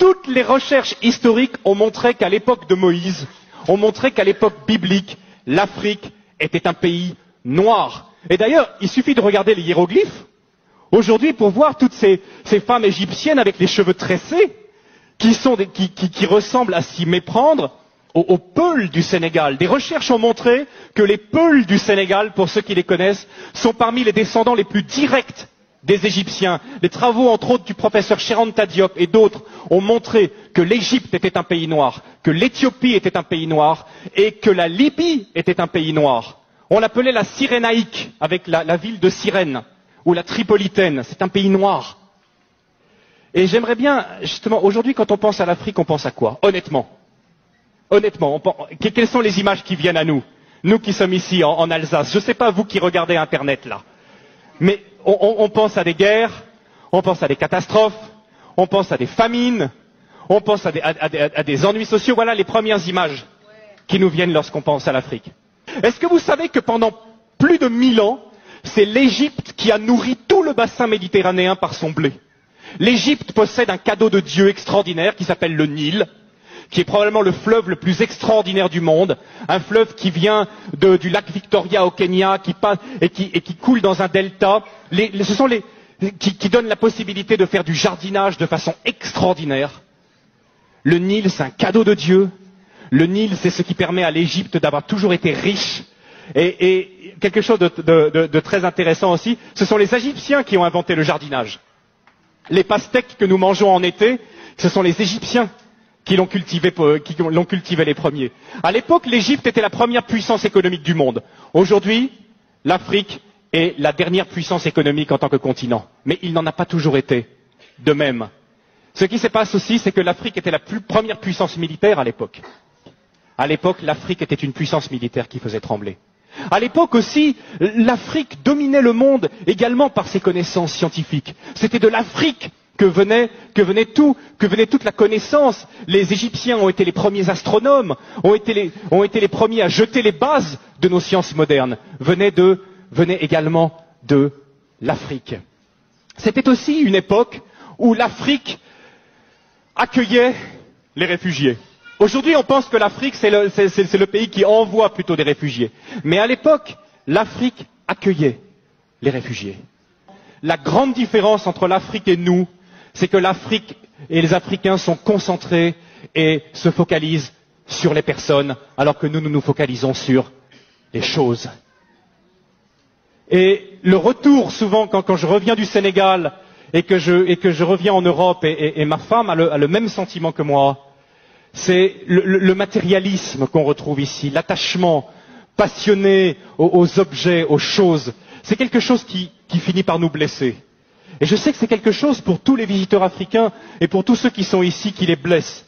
toutes les recherches historiques ont montré qu'à l'époque de Moïse, ont montré qu'à l'époque biblique, l'Afrique était un pays noir. Et d'ailleurs, il suffit de regarder les hiéroglyphes aujourd'hui pour voir toutes ces femmes égyptiennes avec les cheveux tressés qui ressemblent à s'y méprendre aux Peuls du Sénégal. Des recherches ont montré que les Peuls du Sénégal, pour ceux qui les connaissent, sont parmi les descendants les plus directs des Égyptiens. Les travaux, entre autres, du professeur Cheranta Diop et d'autres ont montré que l'Égypte était un pays noir, que l'Éthiopie était un pays noir et que la Libye était un pays noir. On l'appelait la Cyrénaïque, avec la ville de Cyrène, ou la Tripolitaine. C'est un pays noir. Et j'aimerais bien, justement, aujourd'hui, quand on pense à l'Afrique, on pense à quoi? Honnêtement, quelles sont les images qui viennent à nous? Nous qui sommes ici, en Alsace. Je ne sais pas vous qui regardez Internet, là. Mais on pense à des guerres, on pense à des catastrophes, on pense à des famines, on pense à des ennuis sociaux. Voilà les premières images qui nous viennent lorsqu'on pense à l'Afrique. Est-ce que vous savez que pendant plus de 1000 ans, c'est l'Égypte qui a nourri tout le bassin méditerranéen par son blé? L'Égypte possède un cadeau de Dieu extraordinaire qui s'appelle le Nil, qui est probablement le fleuve le plus extraordinaire du monde, un fleuve qui vient du lac Victoria au Kenya, qui passe et qui coule dans un delta. Qui donne la possibilité de faire du jardinage de façon extraordinaire. Le Nil, c'est un cadeau de Dieu. Le Nil, c'est ce qui permet à l'Égypte d'avoir toujours été riche. Et quelque chose de très intéressant aussi, ce sont les Égyptiens qui ont inventé le jardinage. Les pastèques que nous mangeons en été, ce sont les Égyptiens qui l'ont cultivé les premiers. À l'époque, l'Égypte était la première puissance économique du monde. Aujourd'hui, l'Afrique est la dernière puissance économique en tant que continent. Mais il n'en a pas toujours été de même. Ce qui se passe aussi, c'est que l'Afrique était la première puissance militaire à l'époque. À l'époque, l'Afrique était une puissance militaire qui faisait trembler. À l'époque aussi, l'Afrique dominait le monde également par ses connaissances scientifiques. C'était de l'Afrique que venait toute la connaissance. Les Égyptiens ont été les premiers astronomes, ont été les premiers à jeter les bases de nos sciences modernes. Venait également de l'Afrique. C'était aussi une époque où l'Afrique accueillait les réfugiés. Aujourd'hui, on pense que l'Afrique, c'est le pays qui envoie plutôt des réfugiés. Mais à l'époque, l'Afrique accueillait les réfugiés. La grande différence entre l'Afrique et nous, c'est que l'Afrique et les Africains sont concentrés et se focalisent sur les personnes, alors que nous nous focalisons sur les choses. Et le retour, souvent, quand je reviens du Sénégal et que je reviens en Europe, et ma femme a le même sentiment que moi, c'est le matérialisme qu'on retrouve ici, l'attachement passionné aux objets, aux choses. C'est quelque chose qui finit par nous blesser. Et je sais que c'est quelque chose pour tous les visiteurs africains et pour tous ceux qui sont ici qui les blessent.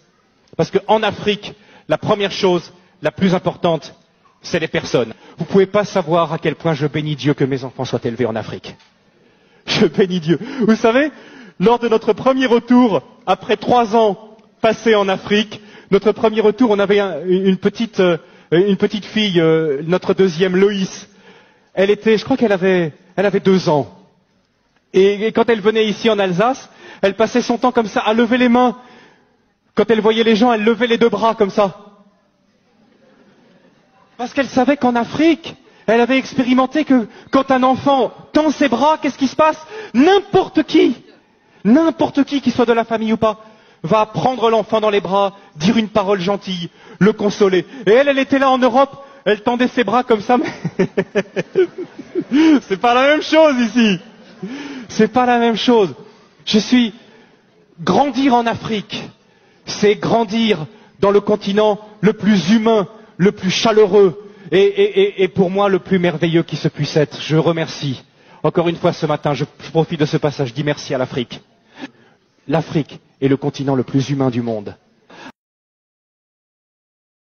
Parce qu'en Afrique, la première chose, la plus importante, c'est les personnes. Vous ne pouvez pas savoir à quel point je bénis Dieu que mes enfants soient élevés en Afrique. Je bénis Dieu. Vous savez, lors de notre premier retour, après 3 ans passés en Afrique, notre premier retour, on avait une petite fille, notre deuxième, Loïs. Je crois qu'elle avait 2 ans. Et quand elle venait ici en Alsace, elle passait son temps comme ça, à lever les mains. Quand elle voyait les gens, elle levait les 2 bras comme ça. Parce qu'elle savait qu'en Afrique, elle avait expérimenté que quand un enfant tend ses bras, qu'est-ce qui se passe? N'importe qui soit de la famille ou pas, va prendre l'enfant dans les bras, dire une parole gentille, le consoler. Et elle était là en Europe, elle tendait ses bras comme ça, mais c'est pas la même chose ici. C'est pas la même chose. Grandir en Afrique, c'est grandir dans le continent le plus humain, le plus chaleureux et pour moi le plus merveilleux qui se puisse être. Je remercie. Encore une fois ce matin, je profite de ce passage, je dis merci à l'Afrique. L'Afrique est le continent le plus humain du monde.